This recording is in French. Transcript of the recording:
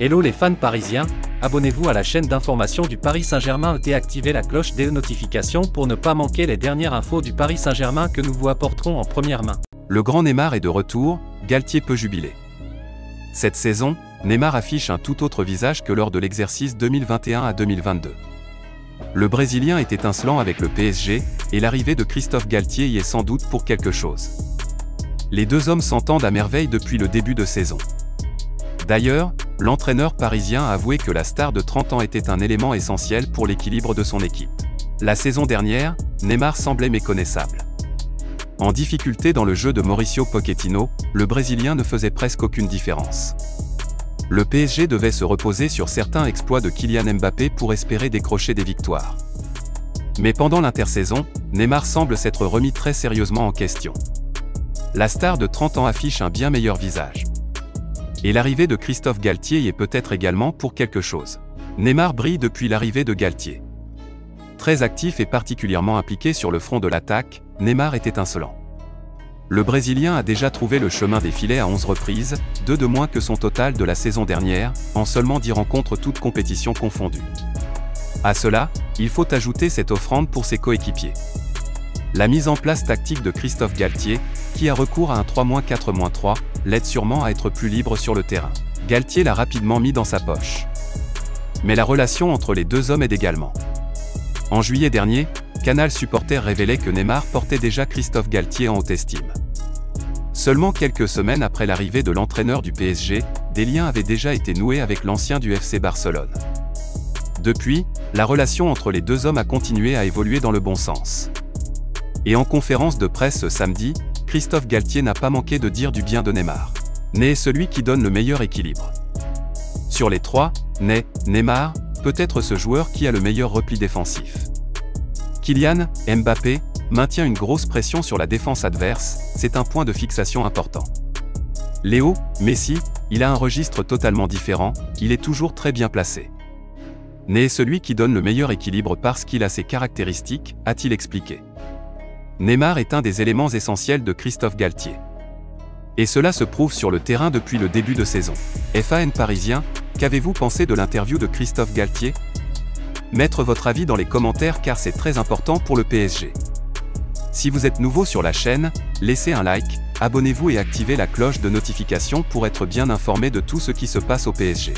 Hello les fans parisiens, abonnez-vous à la chaîne d'information du Paris Saint-Germain et activez la cloche des notifications pour ne pas manquer les dernières infos du Paris Saint-Germain que nous vous apporterons en première main. Le grand Neymar est de retour, Galtier peut jubiler. Cette saison, Neymar affiche un tout autre visage que lors de l'exercice 2021 à 2022. Le Brésilien est étincelant avec le PSG, et l'arrivée de Christophe Galtier y est sans doute pour quelque chose. Les deux hommes s'entendent à merveille depuis le début de saison. D'ailleurs, l'entraîneur parisien a avoué que la star de 30 ans était un élément essentiel pour l'équilibre de son équipe. La saison dernière, Neymar semblait méconnaissable. En difficulté dans le jeu de Mauricio Pochettino, le Brésilien ne faisait presque aucune différence. Le PSG devait se reposer sur certains exploits de Kylian Mbappé pour espérer décrocher des victoires. Mais pendant l'intersaison, Neymar semble s'être remis très sérieusement en question. La star de 30 ans affiche un bien meilleur visage. Et l'arrivée de Christophe Galtier y est peut-être également pour quelque chose. Neymar brille depuis l'arrivée de Galtier. Très actif et particulièrement impliqué sur le front de l'attaque, Neymar est étincelant. Le Brésilien a déjà trouvé le chemin des filets à 11 reprises, 2 de moins que son total de la saison dernière, en seulement 10 rencontres toutes compétitions confondues. À cela, il faut ajouter cette offrande pour ses coéquipiers. La mise en place tactique de Christophe Galtier, qui a recours à un 3-4-3, l'aide sûrement à être plus libre sur le terrain. Galtier l'a rapidement mis dans sa poche. Mais la relation entre les deux hommes aide également. En juillet dernier, Canal Supporter révélait que Neymar portait déjà Christophe Galtier en haute estime. Seulement quelques semaines après l'arrivée de l'entraîneur du PSG, des liens avaient déjà été noués avec l'ancien du FC Barcelone. Depuis, la relation entre les deux hommes a continué à évoluer dans le bon sens. Et en conférence de presse ce samedi, Christophe Galtier n'a pas manqué de dire du bien de Neymar. Né est celui qui donne le meilleur équilibre. Sur les trois, Neymar, peut être ce joueur qui a le meilleur repli défensif. Kylian Mbappé maintient une grosse pression sur la défense adverse, c'est un point de fixation important. Léo Messi, il a un registre totalement différent, il est toujours très bien placé. Né est celui qui donne le meilleur équilibre parce qu'il a ses caractéristiques, a-t-il expliqué. Neymar est un des éléments essentiels de Christophe Galtier. Et cela se prouve sur le terrain depuis le début de saison. FAN parisien, qu'avez-vous pensé de l'interview de Christophe Galtier? Mettre votre avis dans les commentaires car c'est très important pour le PSG. Si vous êtes nouveau sur la chaîne, laissez un like, abonnez-vous et activez la cloche de notification pour être bien informé de tout ce qui se passe au PSG.